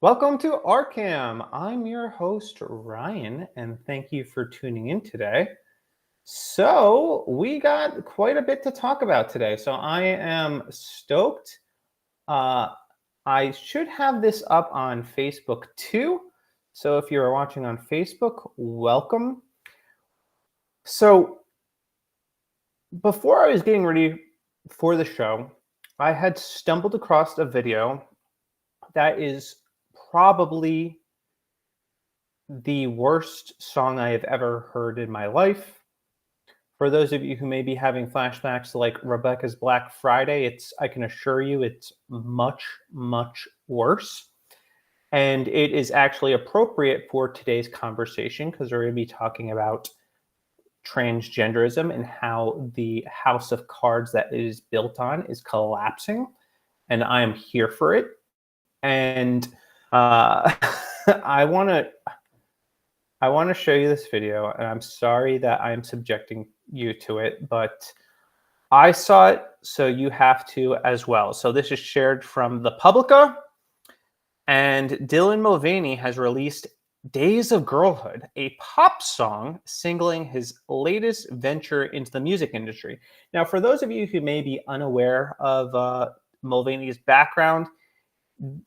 Welcome to RCAM. I'm your host, Ryan, and thank you for tuning in today. So, we got quite a bit to talk about today. So, I am stoked. Uh, I should have this up on Facebook too. So, if you're watching on Facebook, welcome. So, before I was getting ready for the show, I had stumbled across a video that is probably the worst song I have ever heard in my life. For those of you who may be having flashbacks to like Rebecca's Black Friday, I can assure you it's much, much worse. And it is actually appropriate for today's conversation because we're going to be talking about transgenderism and how the house of cards that it is built on is collapsing. And I am here for it. And I want to show you this video, and I'm sorry that I'm subjecting you to it, but I saw it, so you have to as well. So this is shared from the Publica, and Dylan Mulvaney has released Days of Girlhood, a pop song singling his latest venture into the music industry. Now, for those of you who may be unaware of Mulvaney's background,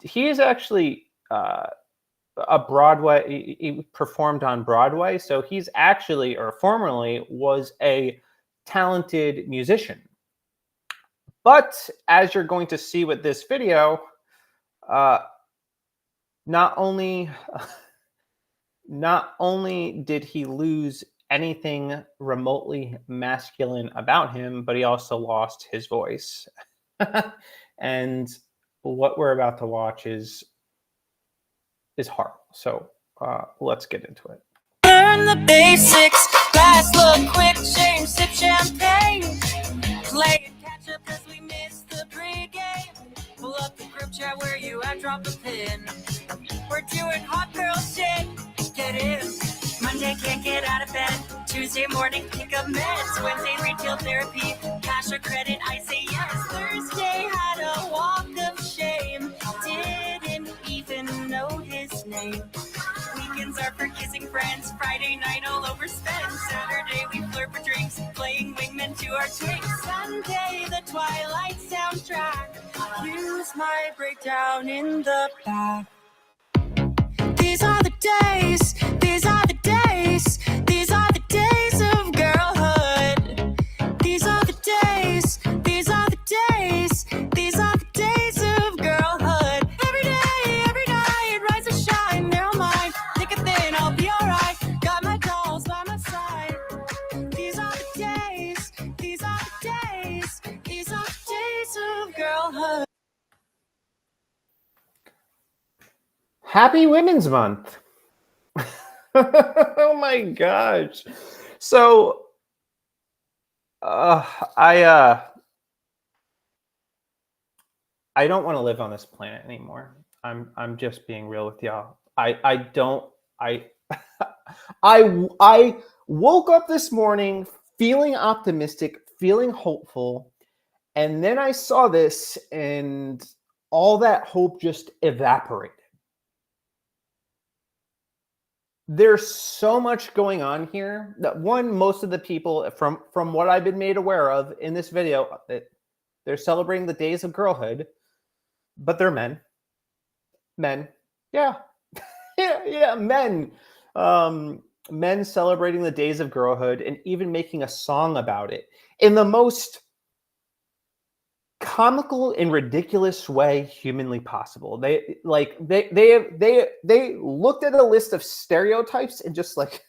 he is actually a Broadway. He performed on Broadway, so he's actually, or formerly, was a talented musician. But as you're going to see with this video, not only did he lose anything remotely masculine about him, but he also lost his voice. And what we're about to watch is horrible. So let's get into it. Learn the basics, fast, look quick, shame, sip champagne. Play and catch up as we miss the pregame. Pull up the group chat where you at, drop a pin. We're doing hot girl shit, get in. Monday can't get out of bed. Tuesday morning pick up meds. Wednesday retail therapy, cash or credit, I say yes. Thursday had a walk of shame. Didn't even know his name. Weekends are for kissing friends. Friday night all overspent. Saturday we flirt for drinks, playing wingman to our twinks. Sunday the Twilight soundtrack. Use my breakdown in the back. These are the days. These are the days. These are the days of girlhood. These are the days. These are the days. These are the days of girlhood. Every day, every night, rise and shine. They're all mine. Thick and thin, I'll be alright. Got my dolls by my side. These are the days. These are the days. These are the days of girlhood. Happy Women's Month. Oh my gosh. So I don't want to live on this planet anymore. I'm just being real with y'all. I woke up this morning feeling optimistic, feeling hopeful, and then I saw this and all that hope just evaporated. There's so much going on here that most of the people from what I've been made aware of in this video, that they're celebrating the days of girlhood, but they're men. Yeah. yeah, men. Men celebrating the days of girlhood and even making a song about it in the most comical and ridiculous way humanly possible. They looked at a list of stereotypes and just like,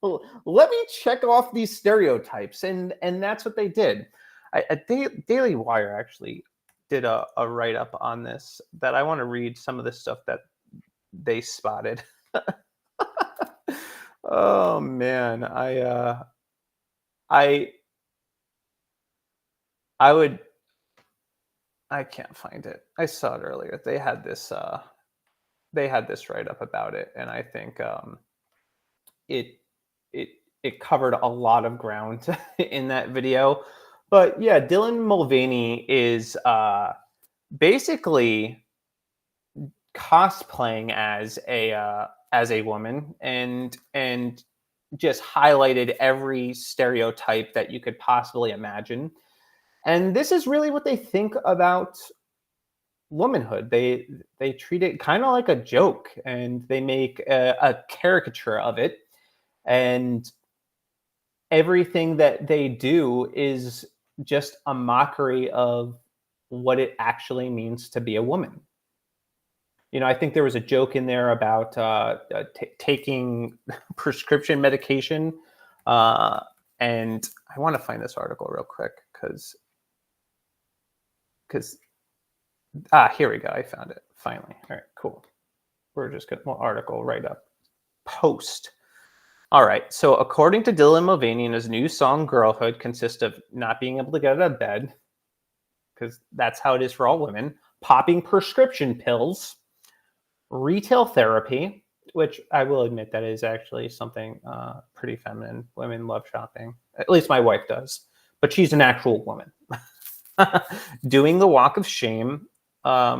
let me check off these stereotypes, and that's what they did. Daily Wire actually did a write-up on this that I want to read some of the stuff that they spotted. Oh man, I can't find it. I saw it earlier. They had this write-up about it, and I think it covered a lot of ground in that video. But yeah, Dylan Mulvaney is basically cosplaying as a woman and just highlighted every stereotype that you could possibly imagine. And this is really what they think about womanhood. They treat it kind of like a joke, and they make a caricature of it. And everything that they do is just a mockery of what it actually means to be a woman. I think there was a joke in there about taking prescription medication. And I want to find this article real quick because here we go. I found it finally. All right, cool. We're just going to article right up. Post. All right. So according to Dylan Mulvaney, his new song "Girlhood" consists of not being able to get out of bed, because that's how it is for all women, popping prescription pills, retail therapy, which I will admit that is actually something pretty feminine. Women love shopping. At least my wife does, but she's an actual woman. Doing the walk of shame. I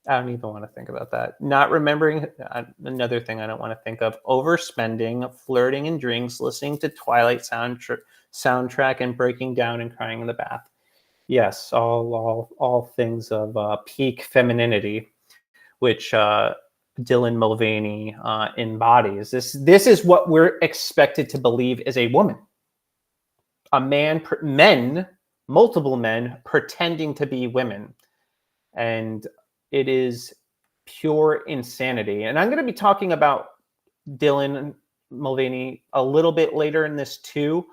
don't even want to think about that. Not remembering, another thing I don't want to think of. Overspending, flirting and drinks, listening to Twilight soundtrack, and breaking down and crying in the bath. Yes, all things of peak femininity, which Dylan Mulvaney embodies. This is what we're expected to believe is a woman. Multiple men pretending to be women. And it is pure insanity. And I'm going to be talking about Dylan Mulvaney a little bit later in this too.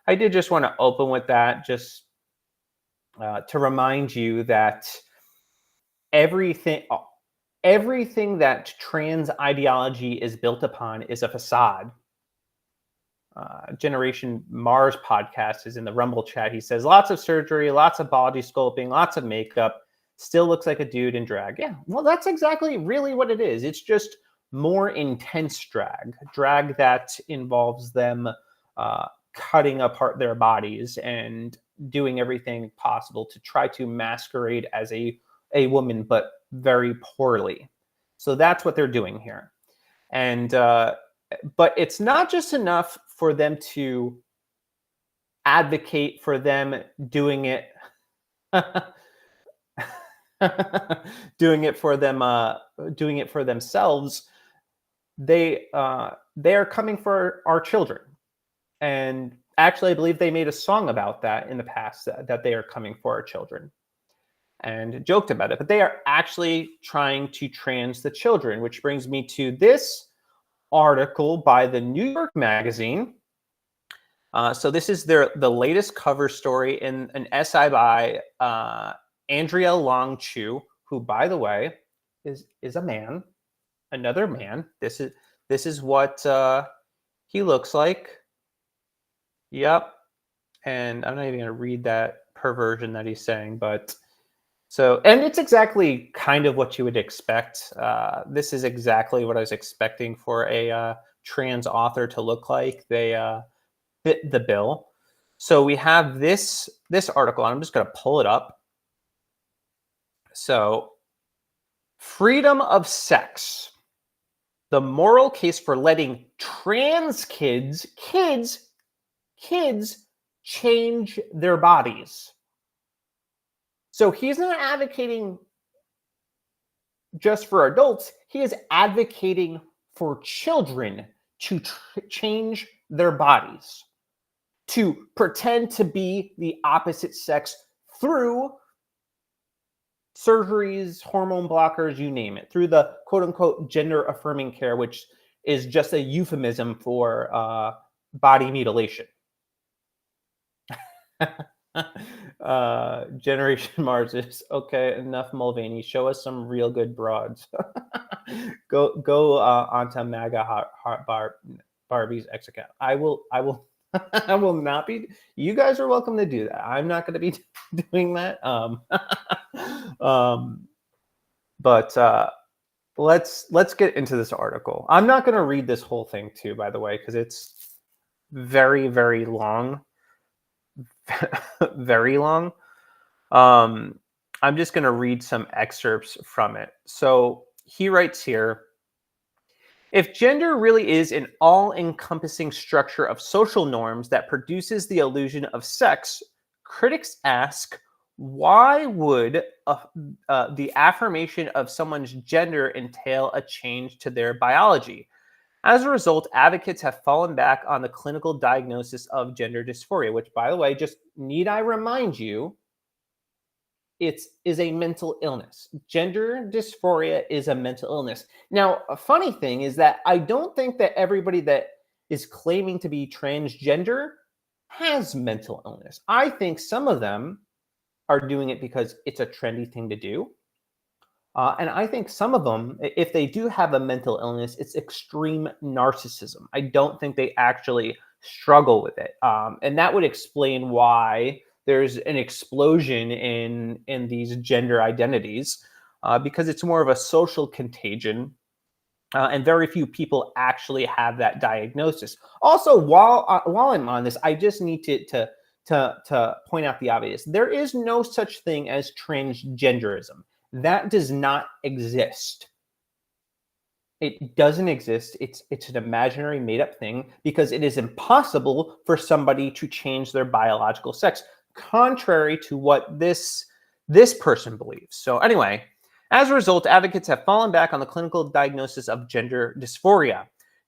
I did just want to open with that, just to remind you that everything that trans ideology is built upon is a facade. Generation Mars podcast is in the Rumble chat. He says lots of surgery, lots of body sculpting, lots of makeup. Still looks like a dude in drag. Yeah, well, that's exactly really what it is. It's just more intense drag that involves them cutting apart their bodies and doing everything possible to try to masquerade as a woman, but very poorly. So that's what they're doing here. And but it's not just enough for them to advocate for them doing it. doing it for themselves. They are coming for our children, and actually I believe they made a song about that in the past, that they are coming for our children, and joked about it. But they are actually trying to trans the children, which brings me to this article by the New York Magazine. So this is the latest cover story in an essay by Andrea Long Chu, who, by the way, is a man, another man. This is what he looks like. Yep. And I'm not even going to read that perversion that he's saying, but and it's exactly kind of what you would expect. This is exactly what I was expecting for a trans author to look like. They fit the bill. So we have this article, and I'm just going to pull it up. So, freedom of sex. The moral case for letting trans kids change their bodies. So he's not advocating just for adults. He is advocating for children to change their bodies, to pretend to be the opposite sex through surgeries, hormone blockers, you name it, through the quote-unquote gender-affirming care, which is just a euphemism for body mutilation. Generation Mars is okay. Enough, Mulvaney. Show us some real good broads. go onto MAGA hot Barbie's X account. I will. I will not be. You guys are welcome to do that. I'm not going to be doing that. But let's get into this article. I'm not going to read this whole thing too, by the way, because it's very, very long. Very long. I'm just going to read some excerpts from it. So He writes here, if gender really is an all encompassing structure of social norms that produces the illusion of sex, critics ask, why would the affirmation of someone's gender entail a change to their biology? As a result, advocates have fallen back on the clinical diagnosis of gender dysphoria, which, by the way, just need I remind you, it is a mental illness. Gender dysphoria is a mental illness. Now, a funny thing is that I don't think that everybody that is claiming to be transgender has mental illness. I think some of them are doing it because it's a trendy thing to do. And I think some of them, if they do have a mental illness, it's extreme narcissism. I don't think they actually struggle with it. And that would explain why there's an explosion in these gender identities, because it's more of a social contagion, and very few people actually have that diagnosis. Also, while I'm on this, I just need to point out the obvious. There is no such thing as transgenderism. That does not exist. It doesn't exist. It's an imaginary made up thing because it is impossible for somebody to change their biological sex, contrary to what this person believes. So anyway, as a result, advocates have fallen back on the clinical diagnosis of gender dysphoria.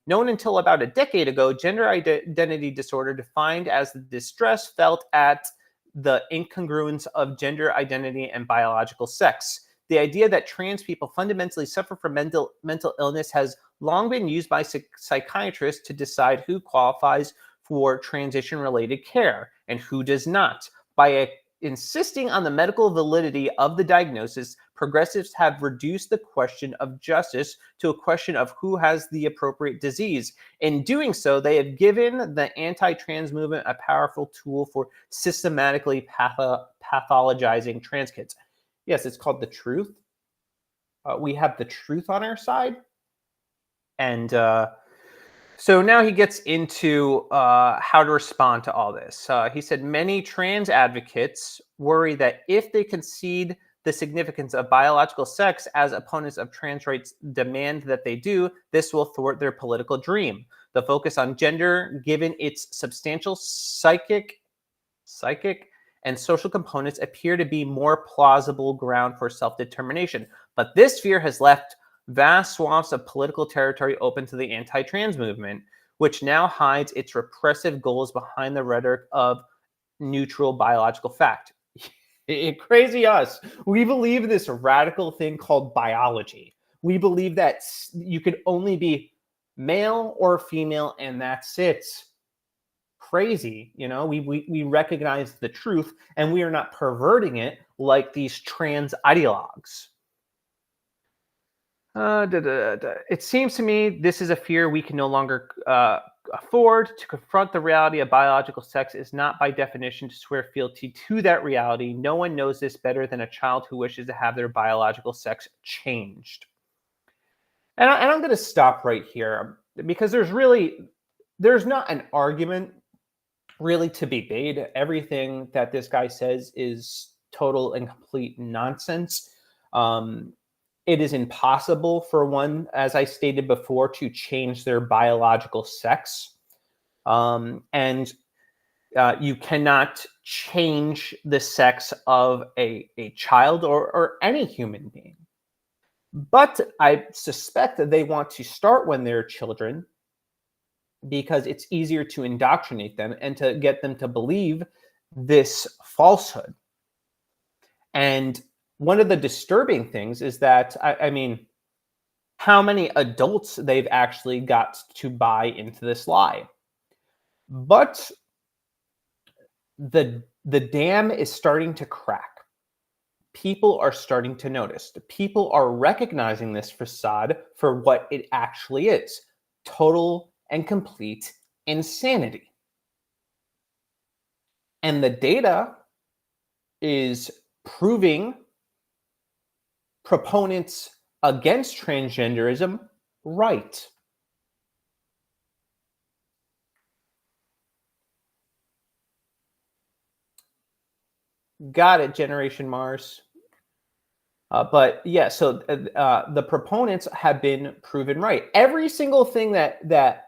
Known until about a decade ago, gender identity disorder defined as the distress felt at the incongruence of gender identity and biological sex. The idea that trans people fundamentally suffer from mental illness has long been used by psychiatrists to decide who qualifies for transition-related care and who does not. By insisting on the medical validity of the diagnosis, progressives have reduced the question of justice to a question of who has the appropriate disease. In doing so, they have given the anti-trans movement a powerful tool for systematically pathologizing trans kids. Yes, it's called the truth. We have the truth on our side. And so now he gets into how to respond to all this. He said many trans advocates worry that if they concede the significance of biological sex as opponents of trans rights demand that they do, this will thwart their political dream. The focus on gender, given its substantial psychic, and social components, appear to be more plausible ground for self-determination. But this fear has left vast swaths of political territory open to the anti-trans movement, which now hides its repressive goals behind the rhetoric of neutral biological fact. Crazy us. We believe this radical thing called biology. We believe that you could only be male or female and that's it. Crazy, we recognize the truth and we are not perverting it like these trans ideologues. It seems to me this is a fear we can no longer afford. To confront the reality of biological sex is not by definition to swear fealty to that reality. No one knows this better than a child who wishes to have their biological sex changed. And I'm going to stop right here because there's not an argument really to be made. Everything that this guy says is total and complete nonsense. It is impossible for one, as I stated before, to change their biological sex. And you cannot change the sex of a child or any human being. But I suspect that they want to start when they're children because it's easier to indoctrinate them and to get them to believe this falsehood. And one of the disturbing things is that, I mean, how many adults they've actually got to buy into this lie. But the dam is starting to crack. People are starting to notice. People are recognizing this facade for what it actually is. Total and complete insanity. And the data is proving proponents against transgenderism right. Got it, Generation Mars. But yeah, so the proponents have been proven right. Every single thing that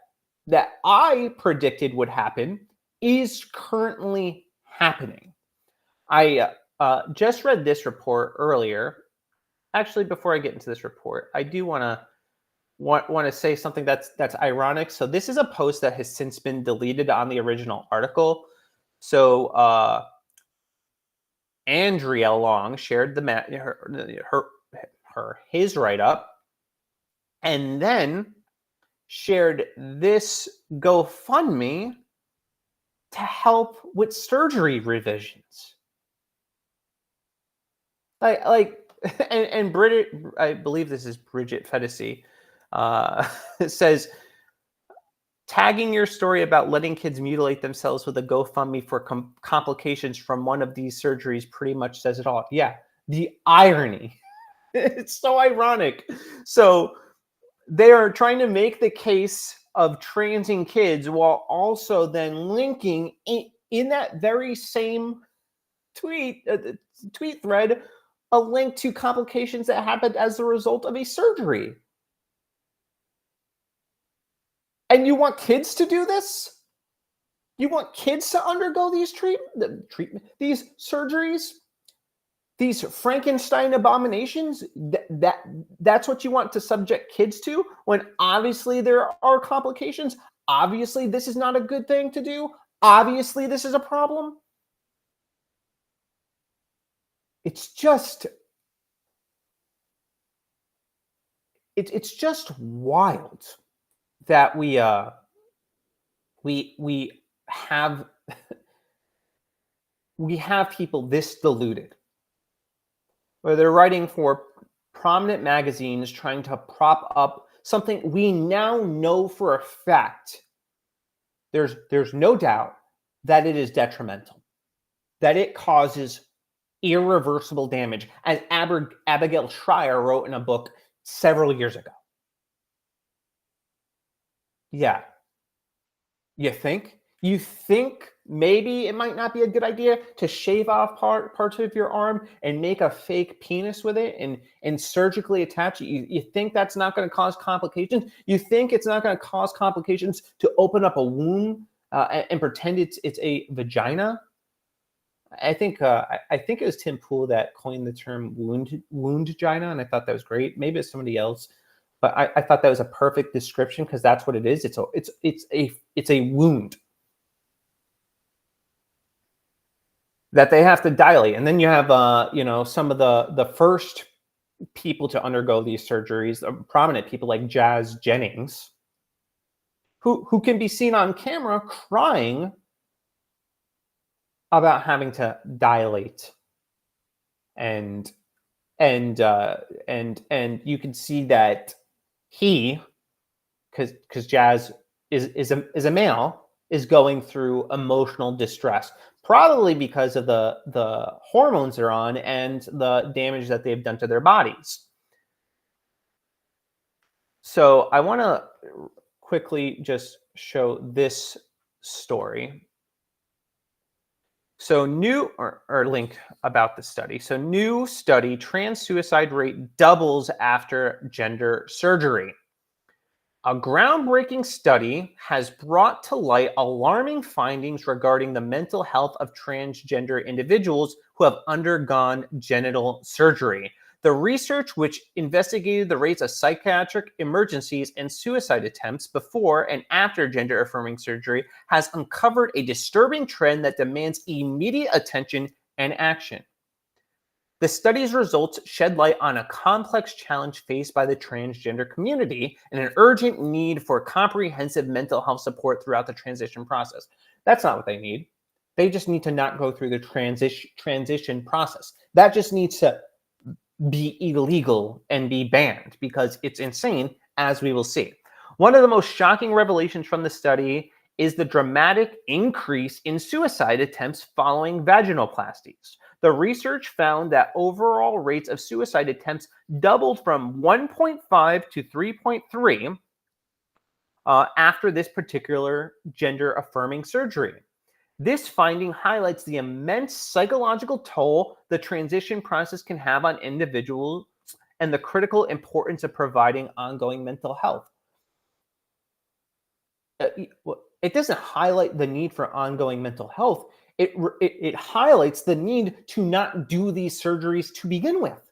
I predicted would happen is currently happening. I just read this report earlier. Actually, before I get into this report, I do want to say something that's ironic. So this is a post that has since been deleted on the original article. So Andrea Long shared his write up, and then shared this GoFundMe to help with surgery revisions. Like and Bridget, I believe this is Bridget Fedesi, says tagging your story about letting kids mutilate themselves with a GoFundMe for complications from one of these surgeries pretty much says it all. Yeah, the irony. It's so ironic. So they are trying to make the case of transing kids while also then linking in that very same tweet thread a link to complications that happened as a result of a surgery. And you want kids to do this? You want kids to undergo these these surgeries, these Frankenstein abominations? That's what you want to subject kids to, when obviously there are complications. Obviously, this is not a good thing to do. Obviously, this is a problem. It's just it's just wild that we have we have people this deluded, where they're writing for prominent magazines trying to prop up something we now know for a fact. There's no doubt that it is detrimental, that it causes irreversible damage, as Abigail Schreier wrote in a book several years ago. Yeah. You think? You think maybe it might not be a good idea to shave off parts of your arm and make a fake penis with it and surgically attach it? You think that's not going to cause complications? You think it's not going to cause complications to open up a wound and pretend it's a vagina? I think it was Tim Pool that coined the term wound vagina, and I thought that was great. Maybe it's somebody else, but I thought that was a perfect description, because that's what it is. It's a wound that they have to dilate. And then you have some of the first people to undergo these surgeries, prominent people like Jazz Jennings, who can be seen on camera crying about having to dilate, and you can see that he, because Jazz is a male, is going through emotional distress, probably because of the hormones they're on and the damage that they've done to their bodies. So I want to quickly just show this story. So link about the study. So new study, trans suicide rate doubles after gender surgery. A groundbreaking study has brought to light alarming findings regarding the mental health of transgender individuals who have undergone genital surgery. The research, which investigated the rates of psychiatric emergencies and suicide attempts before and after gender-affirming surgery, has uncovered a disturbing trend that demands immediate attention and action. The study's results shed light on a complex challenge faced by the transgender community and an urgent need for comprehensive mental health support throughout the transition process. That's not what they need. They just need to not go through the transition process. That just needs to be illegal and be banned, because it's insane, as we will see. One of the most shocking revelations from the study is the dramatic increase in suicide attempts following vaginoplasties. The research found that overall rates of suicide attempts doubled from 1.5 to 3.3 after this particular gender-affirming surgery. This finding highlights the immense psychological toll the transition process can have on individuals and the critical importance of providing ongoing mental health. It doesn't highlight the need for ongoing mental health. It highlights the need to not do these surgeries to begin with.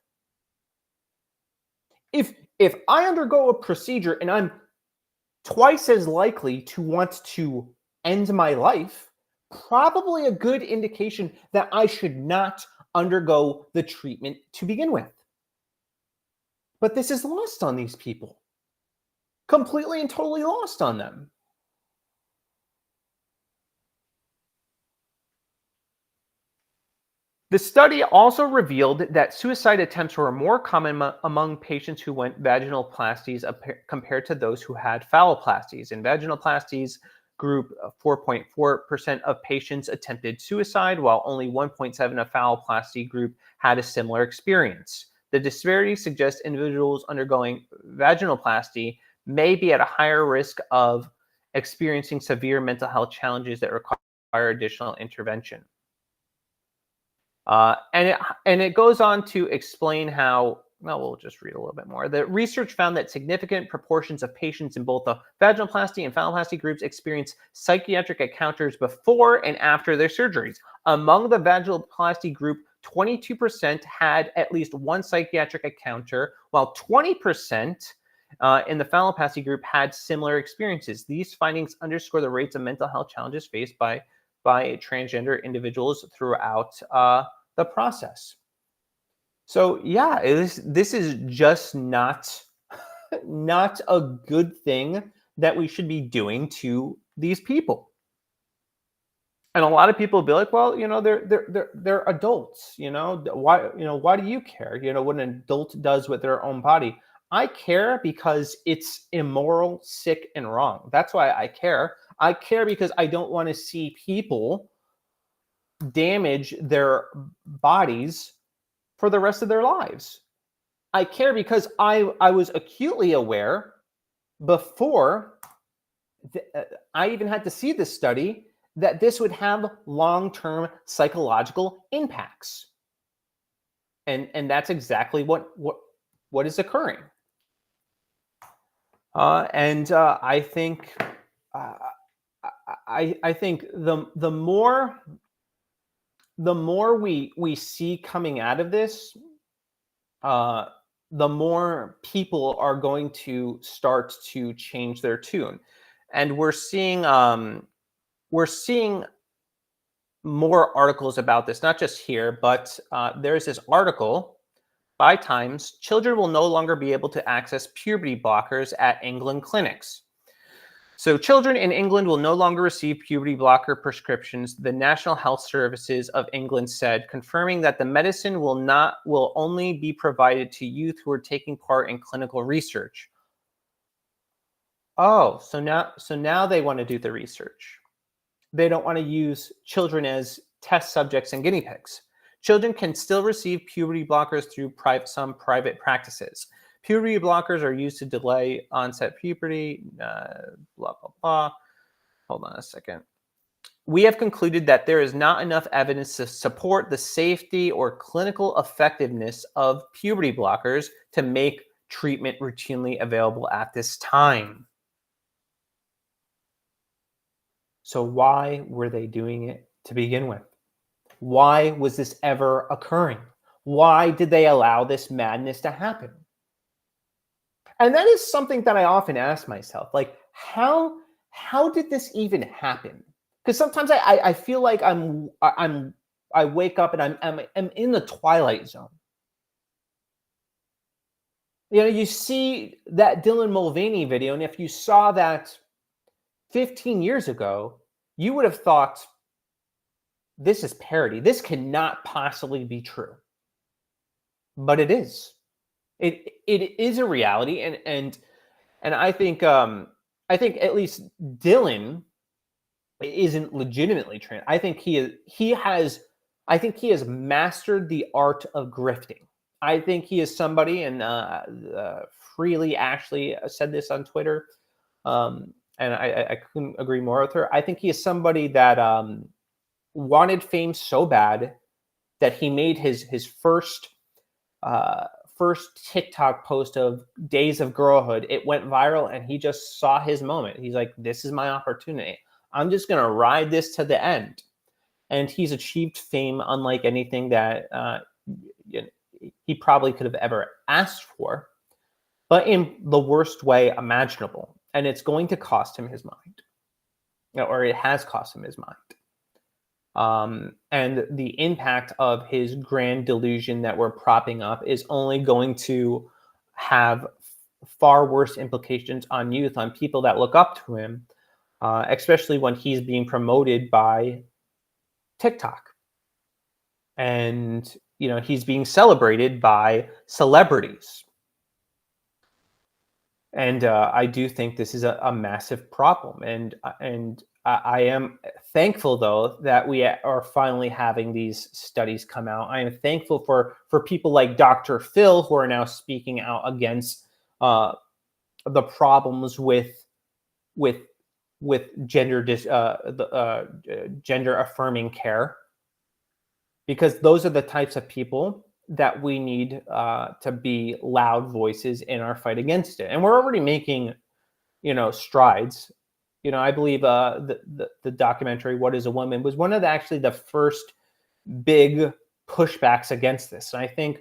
If I undergo a procedure and I'm twice as likely to want to end my life, probably a good indication that I should not undergo the treatment to begin with. But this is lost on these people. Completely and totally lost on them. The study also revealed that suicide attempts were more common among patients who went vaginoplasties compared to those who had phalloplasties. In vaginoplasties group, 4.4% of patients attempted suicide, while only 1.7% of phalloplasty group had a similar experience. The disparity suggests individuals undergoing vaginoplasty may be at a higher risk of experiencing severe mental health challenges that require additional intervention. And it goes on to explain how, well, we'll just read a little bit more. The research found that significant proportions of patients in both the vaginoplasty and phalloplasty groups experience psychiatric encounters before and after their surgeries. Among the vaginoplasty group, 22% had at least one psychiatric encounter, while 20% in the phalloplasty group had similar experiences. These findings underscore the rates of mental health challenges faced by transgender individuals throughout the process. So yeah, this is just not a good thing that we should be doing to these people. And a lot of people will be like, well, they're adults, why do you care? What an adult does with their own body. I care because it's immoral, sick, and wrong. That's why I care. I care because I don't want to see people damage their bodies for the rest of their lives. I care because I was acutely aware before I even had to see this study that this would have long-term psychological impacts. And that's exactly what is occurring. I think I think the more we see coming out of this, the more people are going to start to change their tune, and we're seeing more articles about this, not just here, but there's this article by Times. Children will no longer be able to access puberty blockers at England clinics. So children in England will no longer receive puberty blocker prescriptions, the National Health Services of England said, confirming that the medicine will only be provided to youth who are taking part in clinical research. Oh, so now they want to do the research. They don't want to use children as test subjects and guinea pigs. Children can still receive puberty blockers through some private practices. Puberty blockers are used to delay onset puberty, blah, blah, blah. Hold on a second. We have concluded that there is not enough evidence to support the safety or clinical effectiveness of puberty blockers to make treatment routinely available at this time. So why were they doing it to begin with? Why was this ever occurring? Why did they allow this madness to happen? And that is something that I often ask myself, like, how did this even happen? Because sometimes I feel like I wake up and I'm in the twilight zone. You see that Dylan Mulvaney video, and if you saw that 15 years ago, you would have thought, this is parody. This cannot possibly be true. But it is. It is a reality, and I think at least Dylan isn't legitimately trans. I think he has mastered the art of grifting. I think he is somebody, and Freely Ashley said this on Twitter, and I couldn't agree more with her. I think he is somebody that wanted fame so bad that he made his first TikTok post of Days of Girlhood. It went viral, and he just saw his moment. He's like, "This is my opportunity. I'm just gonna ride this to the end." And he's achieved fame unlike anything that he probably could have ever asked for, but in the worst way imaginable. And it's going to cost him his mind, or it has cost him his mind. And the impact of his grand delusion that we're propping up is only going to have far worse implications on youth, on people that look up to him, especially when he's being promoted by TikTok. And, he's being celebrated by celebrities. And I do think this is a massive problem. And I am thankful, though, that we are finally having these studies come out. I am thankful for people like Dr. Phil, who are now speaking out against the problems with gender gender affirming care, because those are the types of people that we need to be loud voices in our fight against it. And we're already making, strides. I believe the documentary "What Is a Woman" was one of the first big pushbacks against this. And I think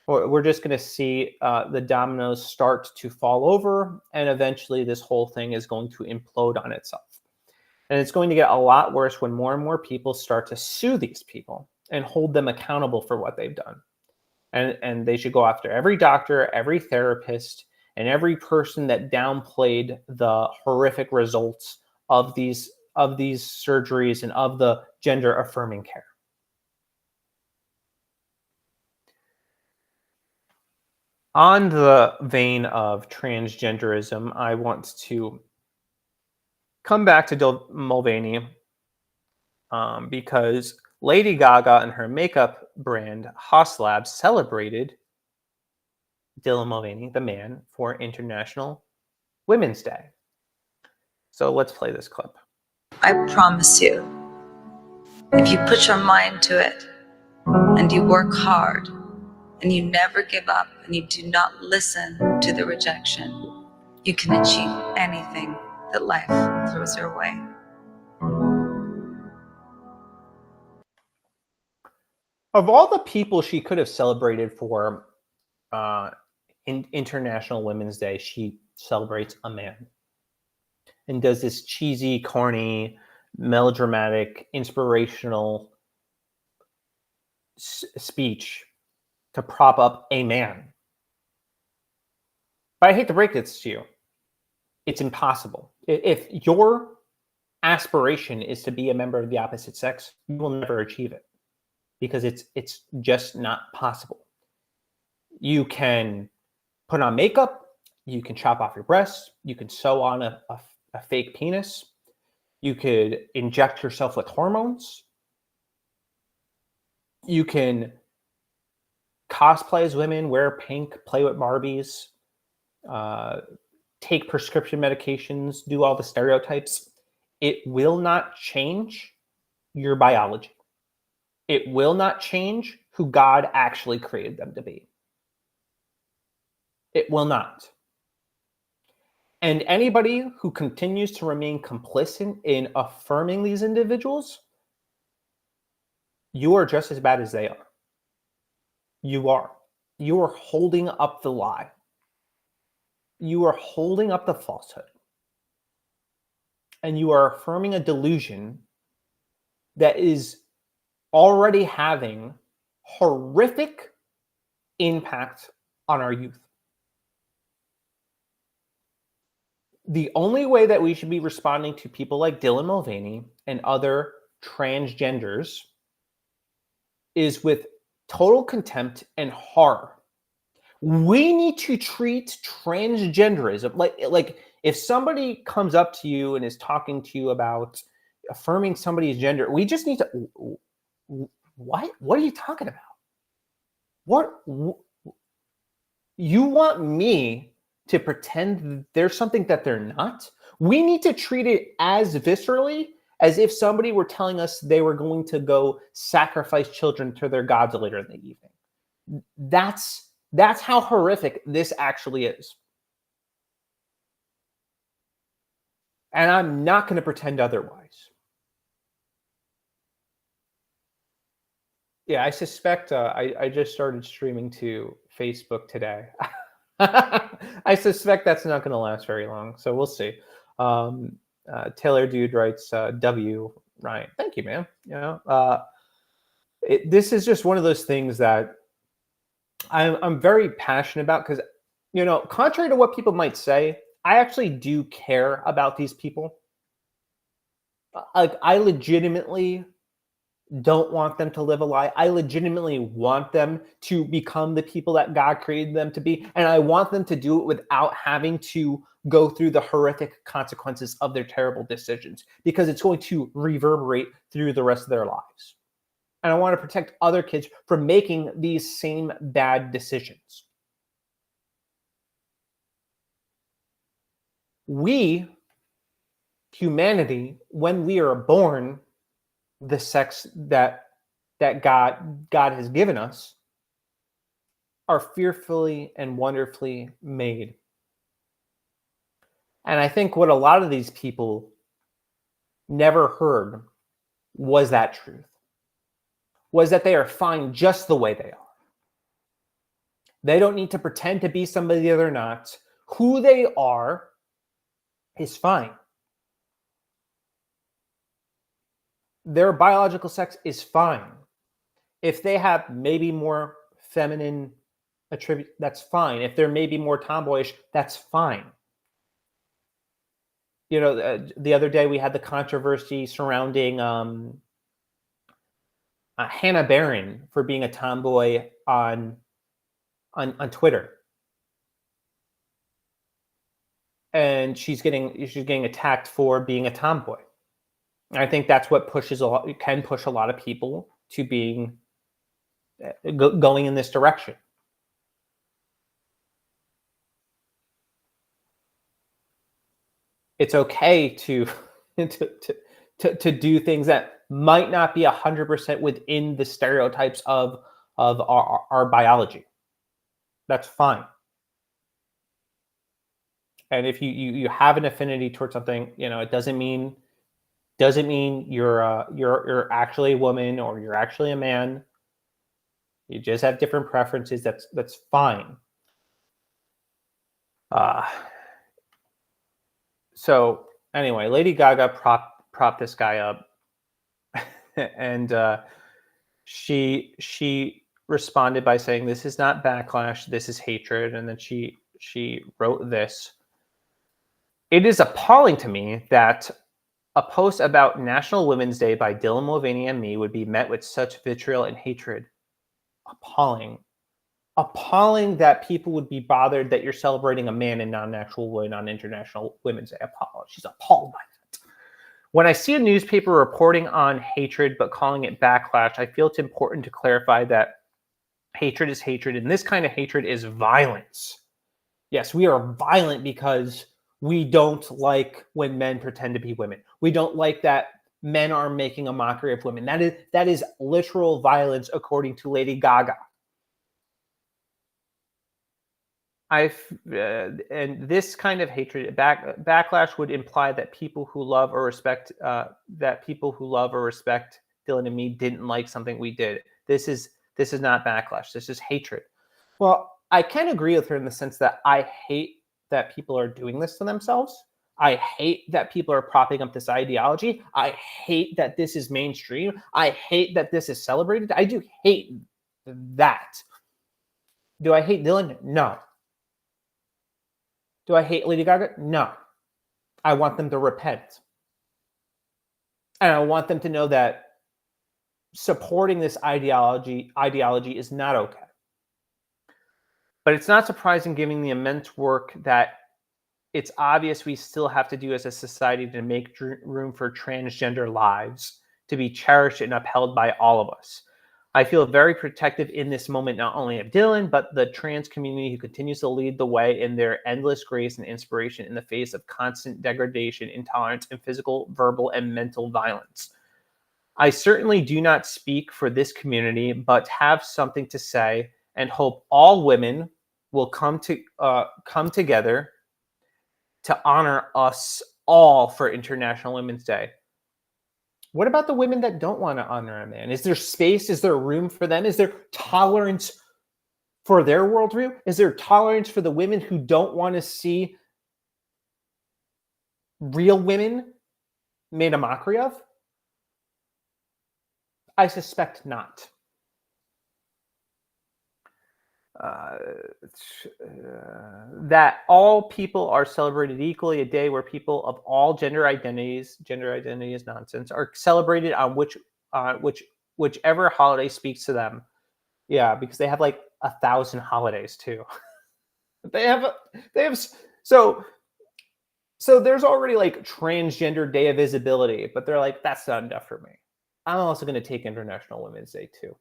we're just going to see the dominoes start to fall over, and eventually this whole thing is going to implode on itself. And it's going to get a lot worse when more and more people start to sue these people and hold them accountable for what they've done. And they should go after every doctor, every therapist, and every person that downplayed the horrific results of these surgeries and of the gender affirming care. On the vein of transgenderism, I want to come back to Mulvaney because Lady Gaga and her makeup brand Haas Labs celebrated Dylan Mulvaney, the man, for International Women's Day. So let's play this clip. I promise you, if you put your mind to it and you work hard and you never give up and you do not listen to the rejection, you can achieve anything that life throws your way. Of all the people she could have celebrated for International Women's Day, she celebrates a man and does this cheesy, corny, melodramatic, inspirational speech to prop up a man. But I hate to break this to you. It's impossible. If your aspiration is to be a member of the opposite sex, you will never achieve it, because it's just not possible. You can put on makeup, you can chop off your breasts, you can sew on a fake penis, you could inject yourself with hormones, you can cosplay as women, wear pink, play with Barbies, take prescription medications, do all the stereotypes. It will not change your biology. It will not change who God actually created them to be. It will not. And anybody who continues to remain complicit in affirming these individuals, you are just as bad as they are. You are. You are holding up the lie. You are holding up the falsehood. And you are affirming a delusion that is already having horrific impact on our youth. The only way that we should be responding to people like Dylan Mulvaney and other transgenders is with total contempt and horror. We need to treat transgenderism like if somebody comes up to you and is talking to you about affirming somebody's gender, we just need to, what are you talking about? What you want me to pretend there's something that they're not? We need to treat it as viscerally as if somebody were telling us they were going to go sacrifice children to their gods later in the evening. That's how horrific this actually is. And I'm not going to pretend otherwise. Yeah, I suspect I just started streaming to Facebook today. I suspect that's not going to last very long, so we'll see. Taylor Dude writes, W, Ryan. Thank you, man. You know, this is just one of those things that I'm very passionate about because, you know, contrary to what people might say, I actually do care about these people. Like, I legitimately don't want them to live a lie. I legitimately want them to become the people that God created them to be. And I want them to do it without having to go through the horrific consequences of their terrible decisions, because it's going to reverberate through the rest of their lives. And I want to protect other kids from making these same bad decisions. We, humanity, when we are born, the sex that God has given us, are fearfully and wonderfully made. And I think what a lot of these people never heard was that truth, was that they are fine just the way they are. They don't need to pretend to be somebody that they're not. Who they are is fine. Their biological sex is fine. If they have maybe more feminine attribute, that's fine. If they're maybe more tomboyish, that's fine. You know, the other day we had the controversy surrounding Hannah Barron for being a tomboy on Twitter, and she's getting attacked for being a tomboy. I think that's what can push a lot of people to being going in this direction. It's okay to do things that might not be 100% within the stereotypes of our biology. That's fine. And if you have an affinity towards something, you know, it doesn't mean you're actually a woman or you're actually a man. You just have different preferences. That's fine. So anyway, Lady Gaga prop this guy up, and she responded by saying, "This is not backlash. This is hatred." And then she wrote this. It is appalling to me that a post about National Women's Day by Dylan Mulvaney and me would be met with such vitriol and hatred. Appalling. Appalling that people would be bothered that you're celebrating a man and not an actual woman on International Women's Day. She's appalled by that. When I see a newspaper reporting on hatred but calling it backlash, I feel it's important to clarify that hatred is hatred, and this kind of hatred is violence. Yes, we are violent because we don't like when men pretend to be women. We don't like that men are making a mockery of women. That is literal violence, according to Lady Gaga. And this kind of hatred, backlash would imply that people who love or respect Dylan and me didn't like something we did. This is not backlash. This is hatred. Well, I can agree with her in the sense that I hate that people are doing this to themselves. I hate that people are propping up this ideology. I hate that this is mainstream. I hate that this is celebrated. I do hate that. Do I hate Dylan? No. Do I hate Lady Gaga? No. I want them to repent. And I want them to know that supporting this ideology is not okay. But it's not surprising, given the immense work that it's obvious we still have to do as a society to make room for transgender lives to be cherished and upheld by all of us. I feel very protective in this moment, not only of Dylan, but the trans community who continues to lead the way in their endless grace and inspiration in the face of constant degradation, intolerance, and physical, verbal, and mental violence. I certainly do not speak for this community, but have something to say and hope all women will come together to honor us all for International Women's Day. What about the women that don't want to honor a man? Is there space? Is there room for them? Is there tolerance for their worldview? Is there tolerance for the women who don't want to see real women made a mockery of? I suspect not. That all people are celebrated equally, a day where people of all gender identity is nonsense, are celebrated on whichever holiday speaks to them. Yeah, because they have like 1,000 holidays too. So there's already like transgender day of visibility, but they're like, that's not enough for me. I'm also going to take International Women's Day too.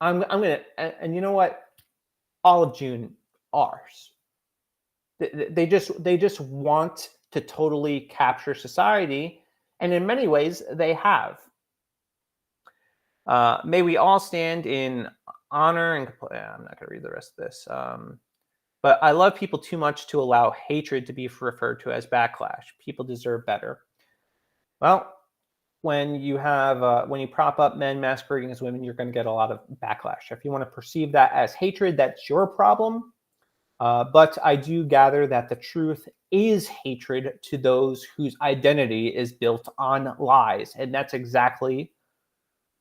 I'm gonna, and you know what? All of June, ours. They just want to totally capture society, and in many ways they have. May we all stand in honor and I'm not going to read the rest of this. But I love people too much to allow hatred to be referred to as backlash. People deserve better. Well, when you prop up men masquerading as women, you're going to get a lot of backlash. If you want to perceive that as hatred, that's your problem. But I do gather that the truth is hatred to those whose identity is built on lies. And that's exactly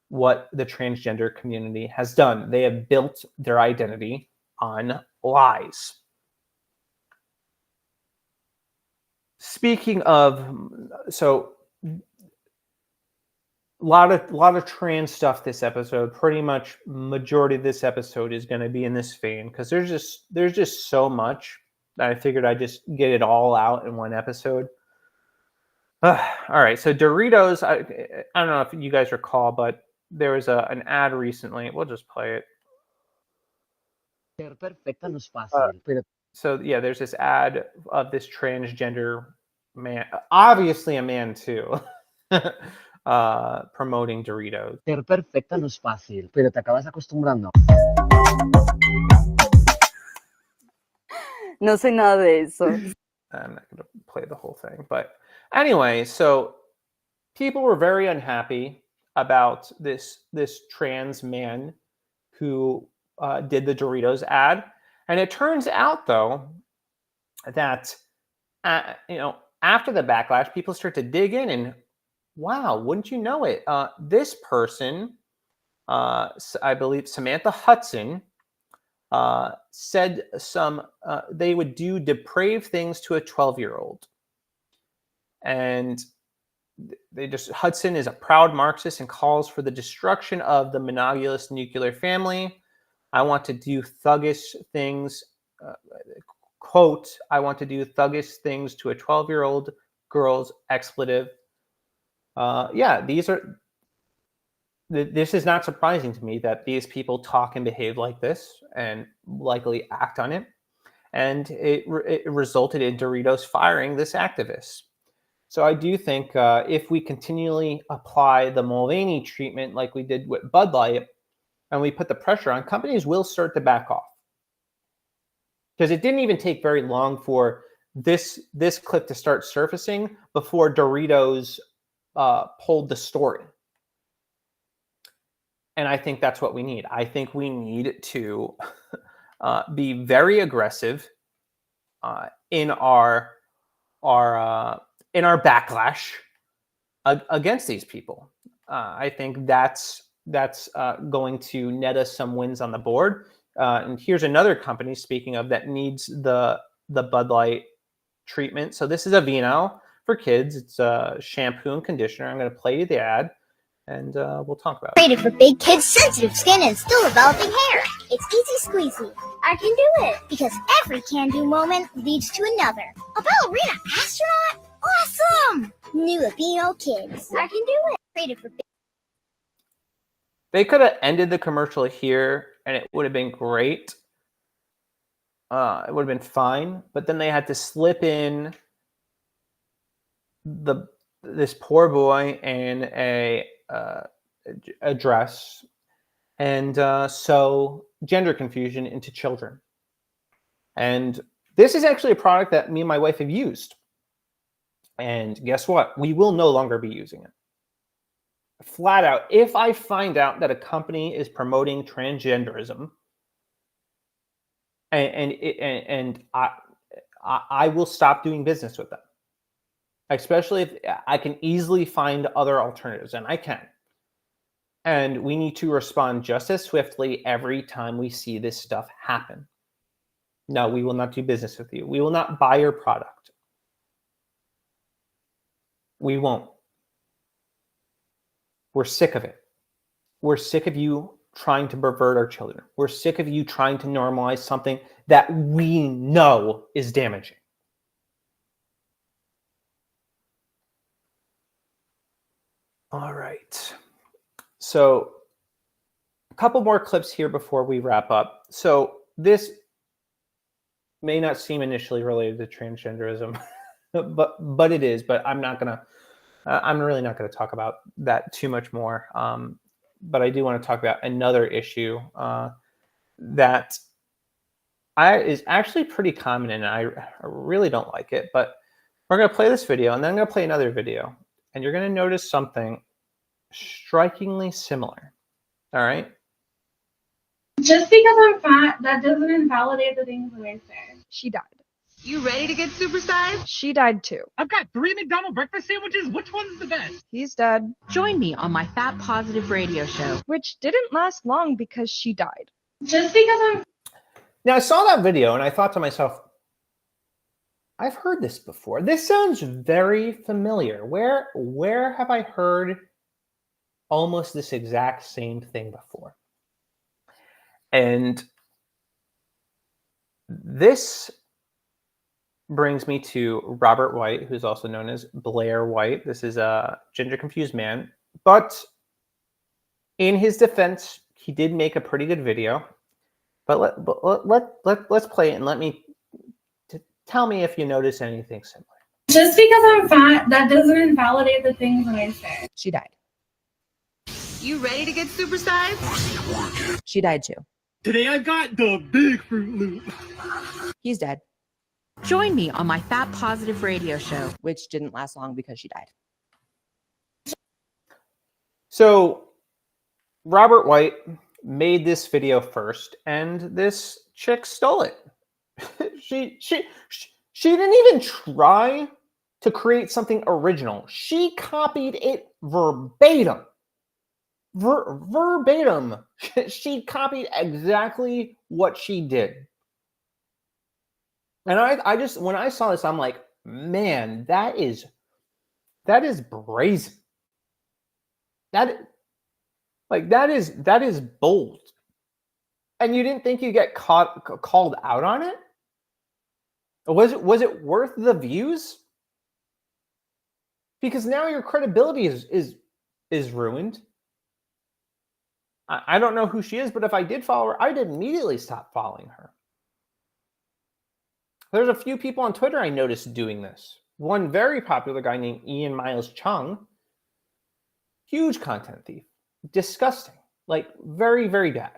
what the transgender community has done. They have built their identity on lies. Speaking of, so a lot of trans stuff this episode. Pretty much majority of this episode is going to be in this vein because there's just so much that I figured I'd just get it all out in one episode. All right, so Doritos. I don't know if you guys recall, but there was an ad recently. We'll just play it. So yeah, there's this ad of this transgender man, obviously a man too. Promoting Doritos. Ser perfecta no es fácil, pero te acabas acostumbrando. No sé nada de eso. I'm not going to play the whole thing, but anyway, so people were very unhappy about this trans man who did the Doritos ad, and it turns out though that after the backlash, people start to dig in and. Wow, wouldn't you know it? This person, I believe Samantha Hudson, said they would do depraved things to a 12-year-old. And Hudson is a proud Marxist and calls for the destruction of the monogamous nuclear family. I want to do thuggish things, quote, I want to do thuggish things to a 12-year-old girl's expletive. This is not surprising to me that these people talk and behave like this and likely act on it. And it resulted in Doritos firing this activist. So I do think if we continually apply the Mulvaney treatment like we did with Bud Light and we put the pressure on, companies will start to back off. Because it didn't even take very long for this clip to start surfacing before Doritos pulled the story. And I think that's what we need. I think we need to be very aggressive in our backlash against these people. I think that's going to net us some wins on the board. And here's another company, speaking of, that needs the Bud Light treatment. So this is Aveeno for kids. It's a shampoo and conditioner. I'm going to play you the ad, and we'll talk about it. Rated for big kids, sensitive skin, and still developing hair. It's easy squeezy. I can do it. Because every can-do moment leads to another. A ballerina astronaut? Awesome! New Aveeno Kids. I can do it. Rated for big They could have ended the commercial here and it would have been great. It would have been fine, but then they had to slip in this poor boy in a dress and sow gender confusion into children. And this is actually a product that me and my wife have used. And guess what? We will no longer be using it. Flat out, if I find out that a company is promoting transgenderism, and I will stop doing business with them, especially if I can easily find other alternatives, and I can. And we need to respond just as swiftly every time we see this stuff happen. No, we will not do business with you. We will not buy your product. We won't. We're sick of it. We're sick of you trying to pervert our children. We're sick of you trying to normalize something that we know is damaging. All right. So a couple more clips here before we wrap up. So this may not seem initially related to transgenderism, but it is. But I'm really not gonna talk about that too much more. But I do want to talk about another issue that is actually pretty common, and I really don't like it. But we're gonna play this video, and then I'm gonna play another video, and you're gonna notice something strikingly similar. All right. Just because I'm fat, that doesn't invalidate the things that I say. She died. You ready to get supersized? She died too. I've got 3 McDonald's breakfast sandwiches. Which one's the best? He's dead. Join me on my Fat Positive radio show. Which didn't last long because she died. Just because I'm Now, I saw that video and I thought to myself, I've heard this before. This sounds very familiar. Where have I heard almost this exact same thing before? And this brings me to Robert White, who's also known as Blair White. This is a gender confused man, but in his defense, he did make a pretty good video. But let's play it and let me tell me if you notice anything similar. just because I'm fat, that doesn't invalidate the things that I say. She died. You ready to get supersized? She died too. Today I've got the big Fruit Loop. He's dead. Join me on my Fat Positive radio show. Which didn't last long because she died. So Robert White made this video first, and this chick stole it. she didn't even try to create something original. She copied it verbatim. Verbatim. She copied exactly what she did. And I just, when I saw this, I'm like, man, that is brazen. That is bold. And you didn't think you'd get called out on it? Was it worth the views? Because now your credibility is ruined. I don't know who she is, but if I did follow her, I'd immediately stop following her. There's a few people on Twitter I noticed doing this. One very popular guy named Ian Miles Chung, huge content thief, disgusting, like very, very bad.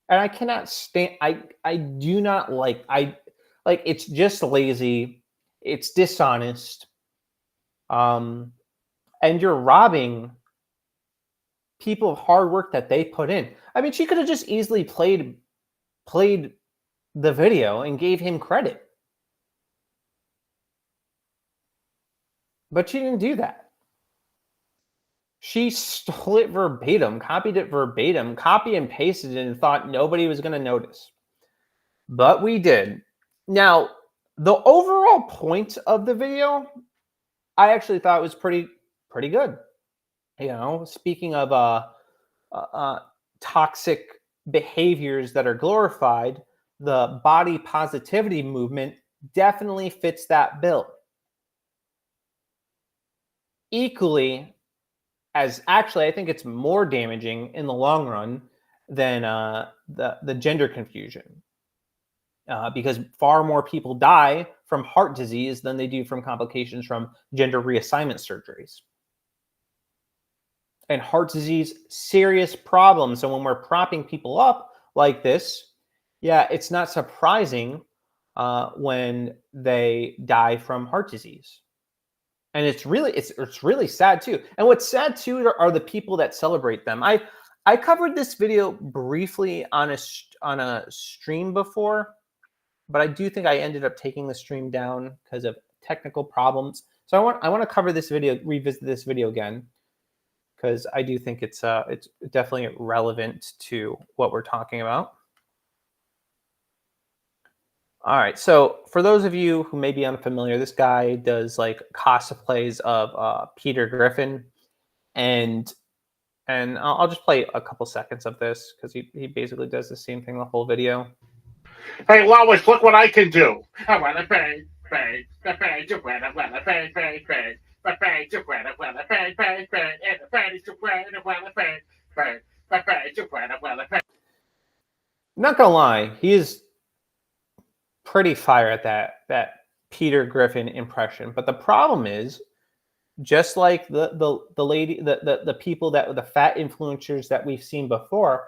And I cannot stand, I do not like, it's just lazy, it's dishonest, and you're robbing people of hard work that they put in. I mean, she could have just easily played the video and gave him credit. But she didn't do that. She stole it verbatim, copied it verbatim, copy and pasted it, and thought nobody was going to notice. But we did. Now, the overall point of the video, I actually thought was pretty good. You know, speaking of toxic behaviors that are glorified, the body positivity movement definitely fits that bill. Equally, actually, I think it's more damaging in the long run than the gender confusion, because far more people die from heart disease than they do from complications from gender reassignment surgeries. And heart disease, serious problem. So when we're propping people up like this, yeah, it's not surprising when they die from heart disease. And it's really sad too. And what's sad too are the people that celebrate them. I covered this video briefly on a stream before, but I do think I ended up taking the stream down because of technical problems. So I want to cover this video, revisit this video again, because I do think it's definitely relevant to what we're talking about. All right, so for those of you who may be unfamiliar, this guy does like cosplays of Peter Griffin, and I'll just play a couple seconds of this because he basically does the same thing the whole video. Hey, Lois, look what I can do. I want to bang, bang, bang, you want to bang, bang, bang. Bang, you want to bang, bang, bang, and the bang, you want to bang, bang, bang, you want to bang. Not gonna lie, he is pretty fire at that Peter Griffin impression. But the problem is, just like the lady, the people that the fat influencers that we've seen before,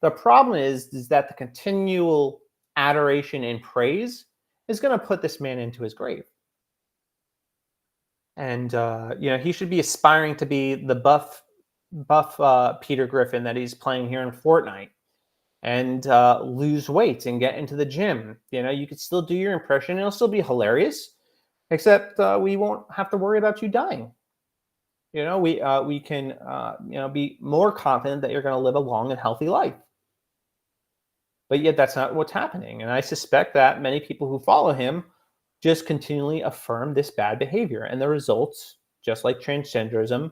the problem is that the continual adoration and praise is going to put this man into his grave. And he should be aspiring to be the buff Peter Griffin that he's playing here in Fortnite, and lose weight and get into the gym. You could still do your impression; it'll still be hilarious, except we won't have to worry about you dying. We can be more confident that you're going to live a long and healthy life. But yet that's not what's happening. And I suspect that many people who follow him just continually affirm this bad behavior. And the results, just like transgenderism,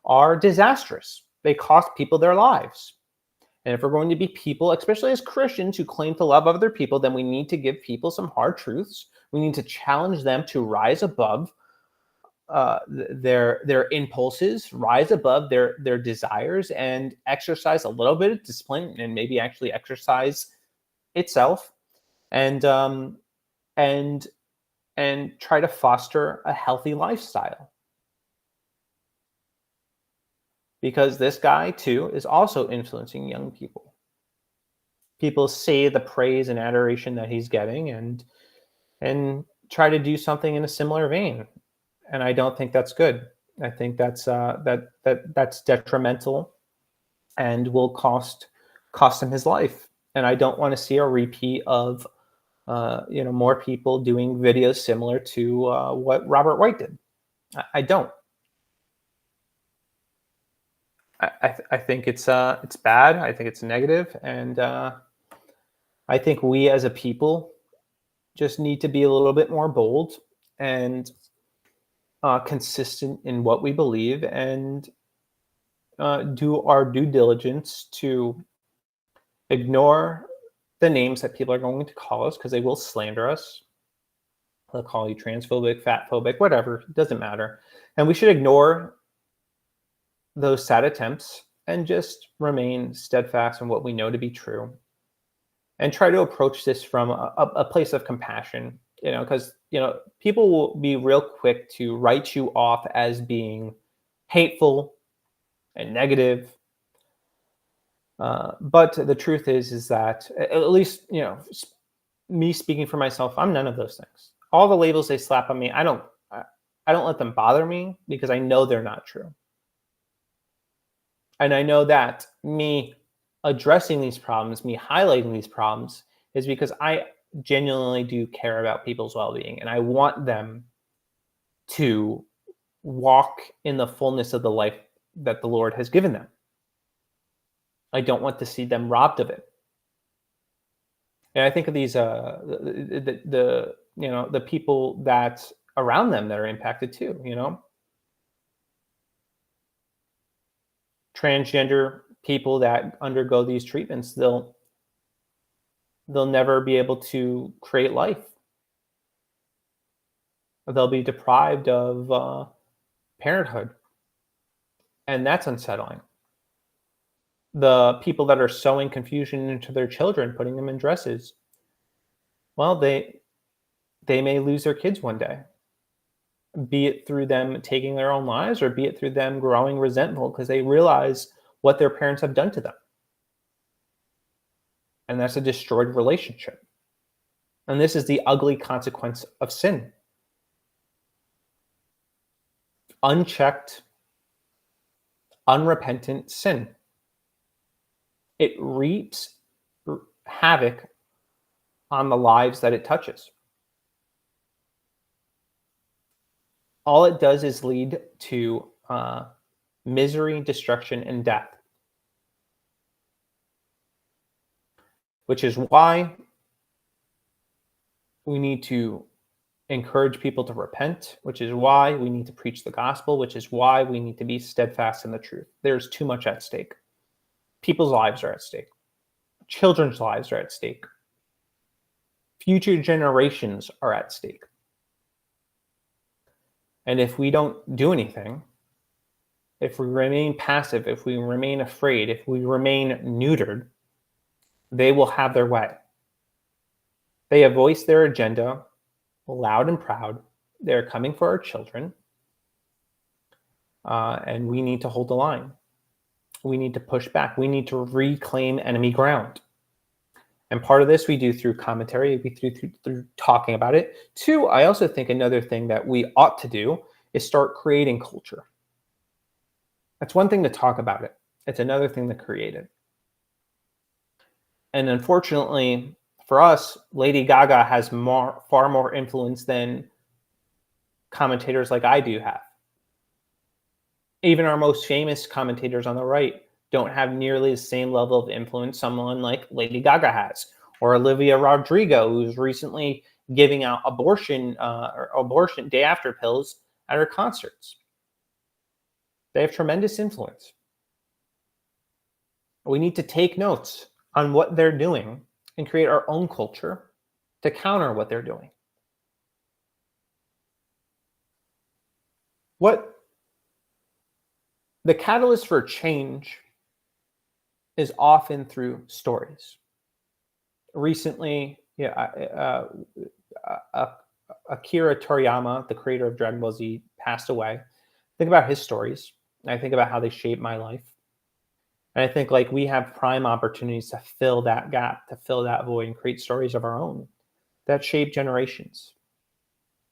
are disastrous. They cost people their lives. And if we're going to be people, especially as Christians who claim to love other people, then we need to give people some hard truths. We need to challenge them to rise above their impulses, rise above their desires, and exercise a little bit of discipline, and maybe actually exercise itself, and try to foster a healthy lifestyle. Because this guy too is also influencing young people. People see the praise and adoration that he's getting and try to do something in a similar vein. And I don't think that's good. I think that's that's detrimental and will cost him his life. And I don't want to see a repeat of more people doing videos similar to what Robert White did. I don't. I think it's bad. I think it's negative, and I think we as a people just need to be a little bit more bold and consistent in what we believe, and do our due diligence to ignore the names that people are going to call us, because they will slander us. They'll call you transphobic, fatphobic, whatever. It doesn't matter. And we should ignore those sad attempts and just remain steadfast in what we know to be true, and try to approach this from a place of compassion, because people will be real quick to write you off as being hateful and negative. But the truth is that, at least me speaking for myself, I'm none of those things. All the labels they slap on me, I don't let them bother me, because I know they're not true. And I know that me addressing these problems, me highlighting these problems, is because I genuinely do care about people's well-being, and I want them to walk in the fullness of the life that the Lord has given them. I don't want to see them robbed of it. And I think of these the people that around them that are impacted too. Transgender people that undergo these treatments, they'll never be able to create life. They'll be deprived of parenthood. And that's unsettling. The people that are sowing confusion into their children, putting them in dresses, well, they may lose their kids one day, be it through them taking their own lives or be it through them growing resentful because they realize what their parents have done to them. And that's a destroyed relationship. And this is the ugly consequence of sin. Unchecked, unrepentant sin. It reaps havoc on the lives that it touches. All it does is lead to misery, destruction, and death. Which is why we need to encourage people to repent, which is why we need to preach the gospel, which is why we need to be steadfast in the truth. There's too much at stake. People's lives are at stake. Children's lives are at stake. Future generations are at stake. And if we don't do anything, if we remain passive, if we remain afraid, if we remain neutered, they will have their way. They have voiced their agenda loud and proud. They're coming for our children. And we need to hold the line. We need to push back. We need to reclaim enemy ground. And part of this we do through commentary, through talking about it. Two, I also think another thing that we ought to do is start creating culture. That's one thing to talk about it. It's another thing to create it. And unfortunately for us, Lady Gaga has far more influence than commentators like I do have. Even our most famous commentators on the right don't have nearly the same level of influence someone like Lady Gaga has, or Olivia Rodrigo, who's recently giving out abortion day after pills at her concerts. They have tremendous influence. We need to take notes on what they're doing and create our own culture to counter what they're doing. What the catalyst for change is often through stories. Recently, Akira Toriyama, the creator of Dragon Ball Z, passed away. Think about his stories. I think about how they shaped my life. And I think like we have prime opportunities to fill that gap, to fill that void and create stories of our own that shape generations,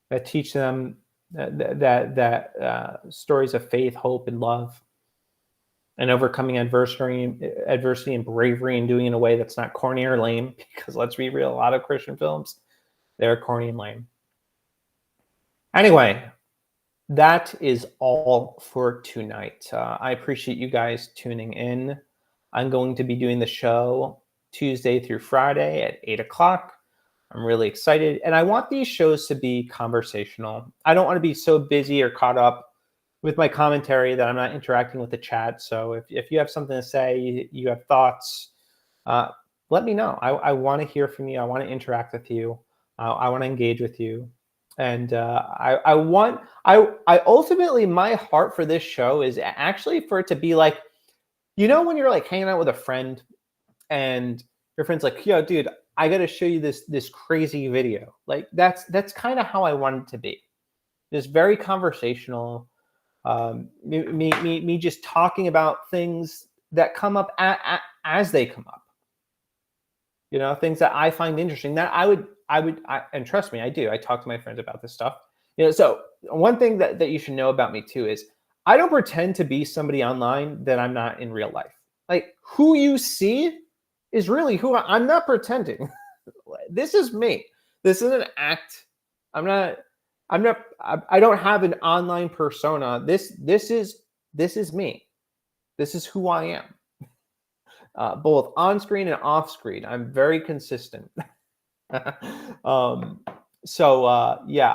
that teach them that stories of faith, hope, and love, and overcoming adversity and bravery, and doing it in a way that's not corny or lame, because let's be real, a lot of Christian films, they're corny and lame. Anyway, that is all for tonight. I appreciate you guys tuning in. I'm going to be doing the show Tuesday through Friday at 8 o'clock. I'm really excited. And I want these shows to be conversational. I don't want to be so busy or caught up with my commentary that I'm not interacting with the chat. So if you have something to say, you have thoughts, let me know. I want to hear from you. I want to interact with you. I want to engage with you. And I ultimately, my heart for this show is actually for it to be like, you know, when you're like hanging out with a friend and your friend's like, yo, dude, I got to show you this crazy video. Like that's kind of how I want it to be. Just very conversational. Me just talking about things that come up as they come up. You know, things that I find interesting that I would, and trust me, I do. I talk to my friends about this stuff. You know, so one thing that you should know about me too is I don't pretend to be somebody online that I'm not in real life. Like who you see is really who I'm not pretending. This is me. This is an act. I don't have an online persona. This is me. This is who I am. Both on screen and off screen. I'm very consistent. Yeah,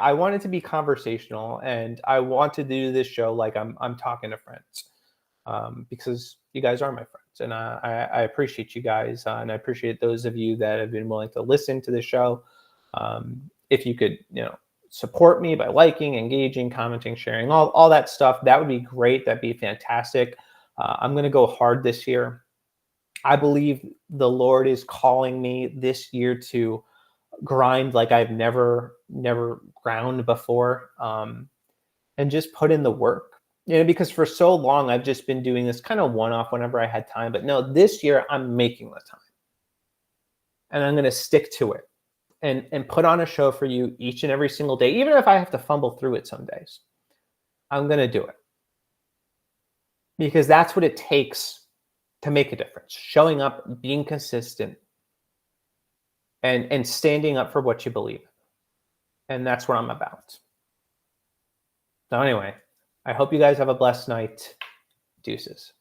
I want it to be conversational, and I want to do this show like I'm talking to friends, because you guys are my friends, and I appreciate you guys, and I appreciate those of you that have been willing to listen to the show. If you could, support me by liking, engaging, commenting, sharing, all that stuff. That would be great. That'd be fantastic. I'm going to go hard this year. I believe the Lord is calling me this year to grind like I've never ground before, and just put in the work. Because for so long I've just been doing this kind of one-off whenever I had time. But no, this year I'm making the time, and I'm going to stick to it. And put on a show for you each and every single day, even if I have to fumble through it some days. I'm going to do it. Because that's what it takes to make a difference. Showing up, being consistent, and standing up for what you believe. And that's what I'm about. So anyway, I hope you guys have a blessed night. Deuces.